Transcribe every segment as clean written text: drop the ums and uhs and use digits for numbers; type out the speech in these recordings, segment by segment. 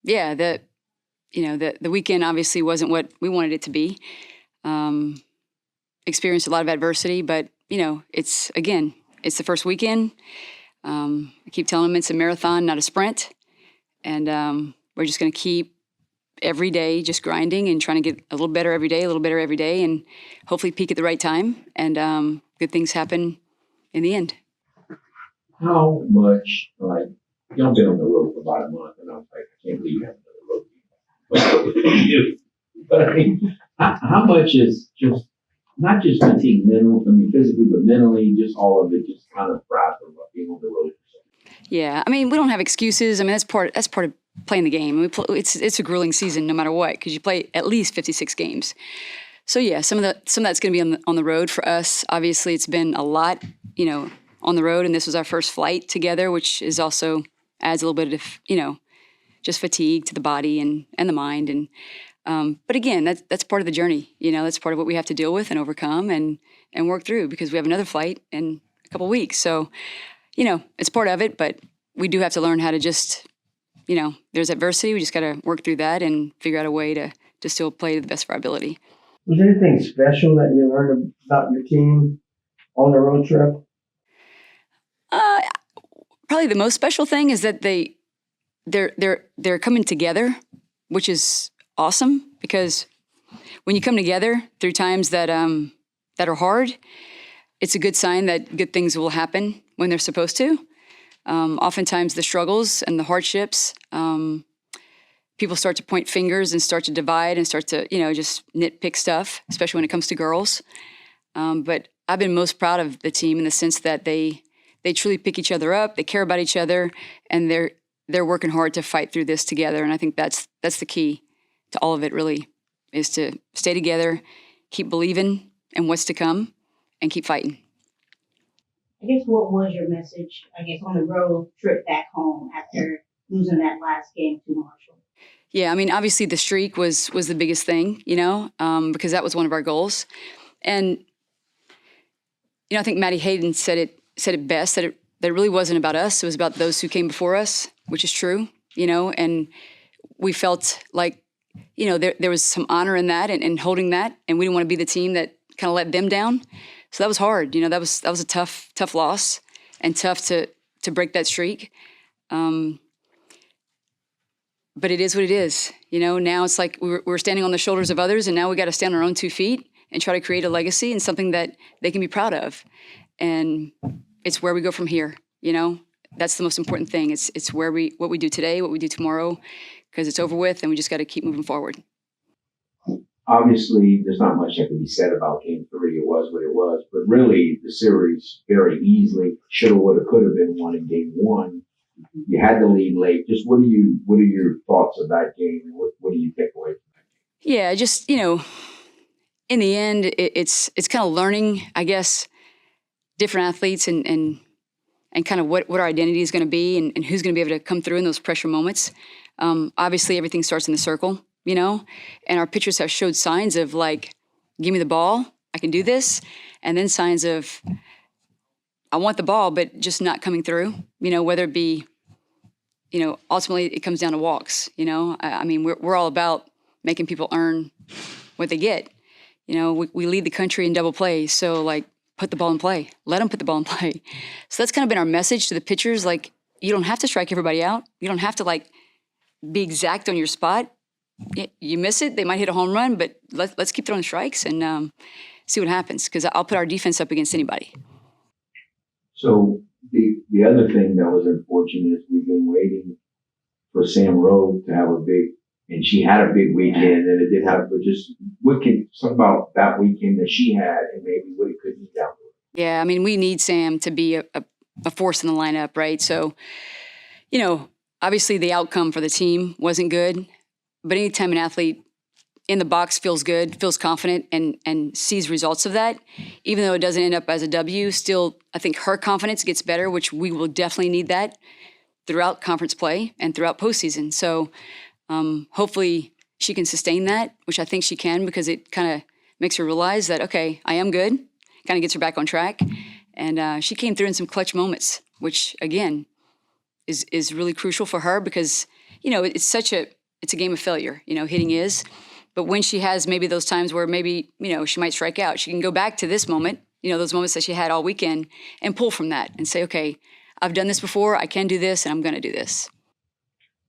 yeah, the weekend obviously wasn't what we wanted it to be. Experienced a lot of adversity, but it's the first weekend. I keep telling them it's a marathon, not a sprint. And we're just going to keep every day just grinding and trying to get a little better every day, and hopefully peak at the right time. And good things happen in the end. How much, like, y'all been on the road for about a month, and I was like, I can't believe you haven't done the road. But I mean, how much is just, not just fatigue physically, but mentally, just all of it, just kind of frazzled about being on the road? Yeah, I mean, we don't have excuses. I mean, that's part of playing the game. It's a grueling season no matter what, because you play at least 56 games. So yeah, some of that's going to be on the road for us. Obviously, it's been a lot, on the road, and this was our first flight together, which is also adds a little bit of just fatigue to the body and the mind. And but again, that's part of the journey. That's part of what we have to deal with and overcome and work through, because we have another flight in a couple weeks. So it's part of it, but we do have to learn how to just, there's adversity. We just got to work through that and figure out a way to still play to the best of our ability. Was there anything special that you learned about your team on the road trip? Probably the most special thing is that they're coming together, which is awesome, because when you come together through times that are hard, it's a good sign that good things will happen when they're supposed to. Oftentimes the struggles and the hardships, people start to point fingers and start to divide and start to, just nitpick stuff, especially when it comes to girls. But I've been most proud of the team in the sense that they truly pick each other up, they care about each other, and they're working hard to fight through this together. And I think that's the key to all of it, really, is to stay together, keep believing in what's to come, and keep fighting. I guess what was your message, on the road trip back home after losing that last game to Marshall? Yeah, I mean, obviously the streak was the biggest thing, because that was one of our goals. And, I think Maddie Hayden said it best, that it really wasn't about us. It was about those who came before us, which is true, and we felt like, there was some honor in that and holding that, and we didn't want to be the team that kind of let them down. So that was hard. That was a tough loss, and tough to break that streak. But it is what it is. Now it's like we're standing on the shoulders of others, and now we got to stand on our own 2 feet and try to create a legacy and something that they can be proud of. And it's where we go from here. That's the most important thing. It's what we do today, what we do tomorrow, because it's over with, and we just got to keep moving forward. Obviously, there's not much that can be said about Game 3. It was what it was. But really, the series very easily should have, would have, could have been won in Game 1. You had the lead late. Just what are your thoughts of that game, and what do you take away from that game? Yeah, just, in the end, it's kind of learning, I guess, different athletes and kind of what our identity is going to be and who's going to be able to come through in those pressure moments. Obviously, everything starts in the circle. And our pitchers have showed signs of, like, give me the ball, I can do this, and then signs of, I want the ball, but just not coming through, whether it be, ultimately it comes down to walks, I mean, we're all about making people earn what they get. We lead the country in double play, so, like, put the ball in play, let them put the ball in play. So that's kind of been our message to the pitchers, like, you don't have to strike everybody out. You don't have to, like, be exact on your spot. You miss it, they might hit a home run, but let's keep throwing strikes and see what happens, because I'll put our defense up against anybody. So the other thing that was unfortunate is we've been waiting for Sam Rowe to have a big, and she had a big weekend, and it did have, but just something about that weekend that she had, and maybe what it could be down the road. Yeah, I mean, we need Sam to be a force in the lineup, right? So, obviously the outcome for the team wasn't good. But anytime an athlete in the box feels good, feels confident, and sees results of that, even though it doesn't end up as a W, still, I think her confidence gets better, which we will definitely need that throughout conference play and throughout postseason. So hopefully she can sustain that, which I think she can, because it kind of makes her realize that, okay, I am good, kind of gets her back on track. And she came through in some clutch moments, which, again, is really crucial for her, because, it's such a it's a game of failure. Hitting is. But when she has maybe those times where maybe, she might strike out, she can go back to this moment, those moments that she had all weekend and pull from that and say, okay, I've done this before, I can do this, and I'm going to do this.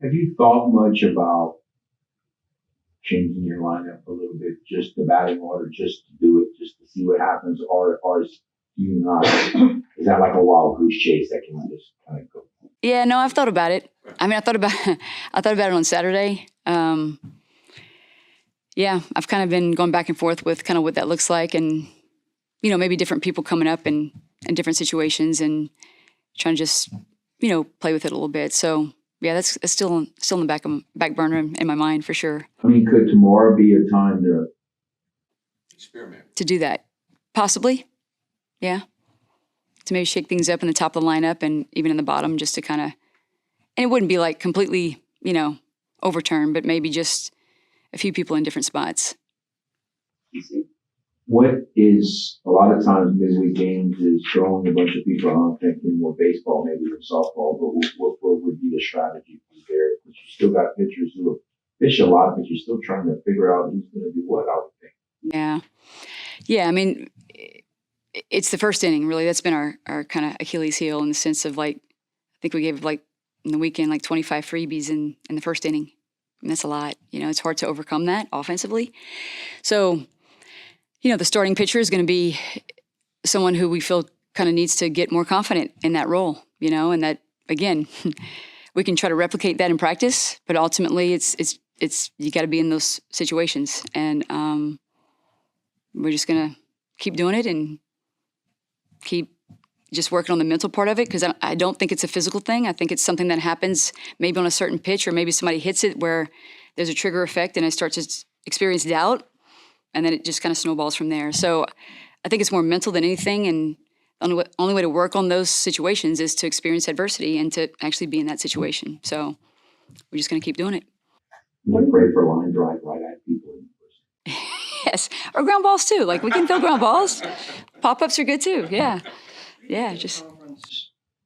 Have you thought much about changing your lineup a little bit, just the batting order, just to do it, just to see what happens, or is you not? Is that like a wild goose chase that can just kind of go? Yeah, no, I've thought about it. I mean, I thought about it on Saturday. Yeah, I've kind of been going back and forth with kind of what that looks like, and maybe different people coming up in different situations, and trying to just play with it a little bit. So yeah, that's still in the back burner in my mind for sure. I mean, could tomorrow be a time to experiment? To do that, possibly, yeah. To maybe shake things up in the top of the lineup and even in the bottom, just to kind of, and it wouldn't be like completely, overturned, but maybe just a few people in different spots. What is, a lot of times midweek games is throwing a bunch of people around thinking more baseball maybe than softball, but what would be the strategy there? Because you still got pitchers who pitch a lot, but you're still trying to figure out who's going to do what, I would think. Yeah, I mean, it's the first inning, really. That's been our kind of Achilles heel, in the sense of, like, I think we gave, like, in the weekend, like 25 freebies in the first inning. And that's a lot. It's hard to overcome that offensively. So, the starting pitcher is going to be someone who we feel kind of needs to get more confident in that role, and that, again, we can try to replicate that in practice, but ultimately it's you got to be in those situations. And we're just going to keep doing it and keep just working on the mental part of it, because I don't think it's a physical thing. I think it's something that happens maybe on a certain pitch, or maybe somebody hits it where there's a trigger effect and I start to experience doubt, and then it just kind of snowballs from there. So I think it's more mental than anything, and the only way to work on those situations is to experience adversity and to actually be in that situation. So we're just going to keep doing it. You pray for line drive right at people. Yes, or ground balls too. Like, we can throw ground balls. Pop-ups are good too. Yeah, just.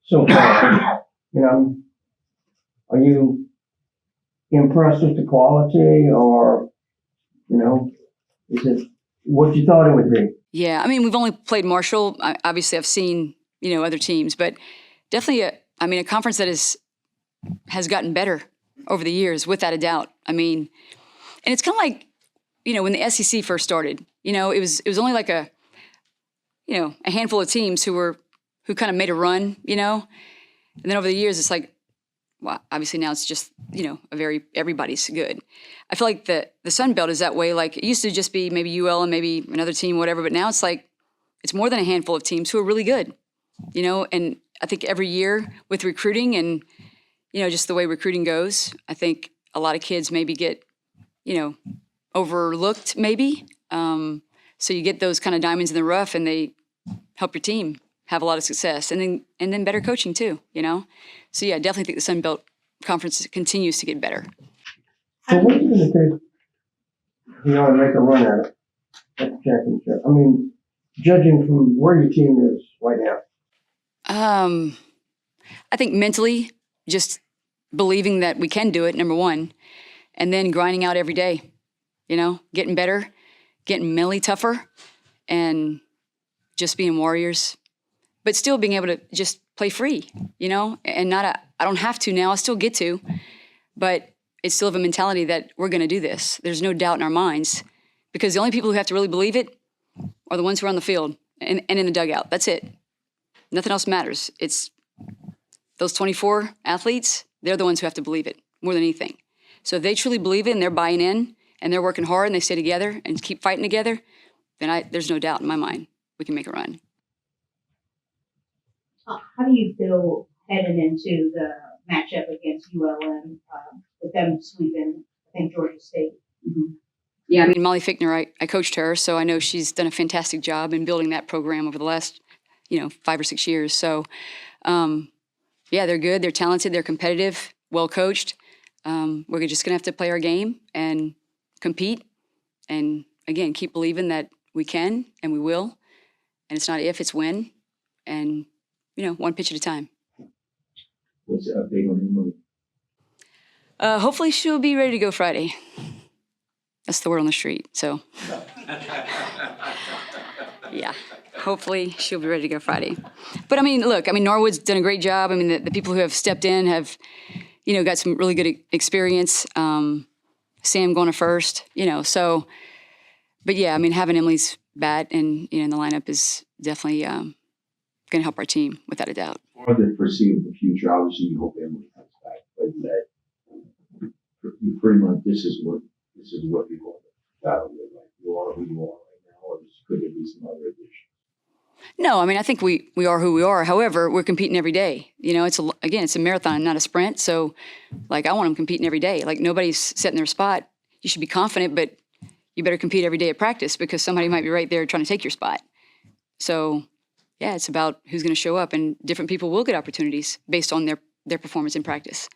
So, are you impressed with the quality, or, is it what you thought it would be? Yeah, I mean, we've only played Marshall. Obviously, I've seen, other teams, but definitely, a conference that has gotten better over the years, without a doubt. I mean, and it's kind of like, when the SEC first started, it was only like a handful of teams who kind of made a run, and then over the years, it's like, well, obviously now it's just, everybody's good. I feel like the Sun Belt is that way. Like, it used to just be maybe UL and maybe another team, whatever, but now it's like, it's more than a handful of teams who are really good, and I think every year with recruiting and, just the way recruiting goes, I think a lot of kids maybe get, overlooked maybe. So you get those kind of diamonds in the rough, and they help your team have a lot of success, and then better coaching too, So yeah, I definitely think the Sun Belt Conference continues to get better. So what are you going to take, to make a run at it, at the championship? I mean, judging from where your team is right now. I think mentally, just believing that we can do it, number one, and then grinding out every day, getting better, getting mentally tougher, and just being warriors, but still being able to just play free, and I don't have to now, I still get to, but it's still have a mentality that we're going to do this. There's no doubt in our minds, because the only people who have to really believe it are the ones who are on the field and in the dugout. That's it. Nothing else matters. It's those 24 athletes, they're the ones who have to believe it more than anything. So if they truly believe it and they're buying in and they're working hard and they stay together and keep fighting together, then there's no doubt in my mind we can make a run. How do you feel heading into the matchup against ULM, with them sweeping, I think, Georgia State? Mm-hmm. Yeah, I mean, Molly Fichtner, I coached her, so I know she's done a fantastic job in building that program over the last, 5 or 6 years. So, yeah, they're good, they're talented, they're competitive, well coached. We're just going to have to play our game and compete, and again, keep believing that we can and we will. And it's not if, it's when, and one pitch at a time. What's the update on the move? Hopefully she'll be ready to go Friday. That's the word on the street. So, yeah, hopefully she'll be ready to go Friday. But I mean, look, Norwood's done a great job. I mean, the people who have stepped in have, got some really good experience. Sam going to first, so, but yeah, having Emily's bat and, in the lineup is definitely going to help our team without a doubt. For the foreseeable future, obviously you hope Emily comes back, but that you pretty much this is what you're going to battle with. Like you are who you are right now, or could there be some other additions? No, I think we are who we are. However, we're competing every day. It's a marathon, not a sprint. So, like, I want them competing every day. Like, nobody's setting their spot. You should be confident, but you better compete every day at practice because somebody might be right there trying to take your spot. So, yeah, it's about who's going to show up, and different people will get opportunities based on their performance in practice.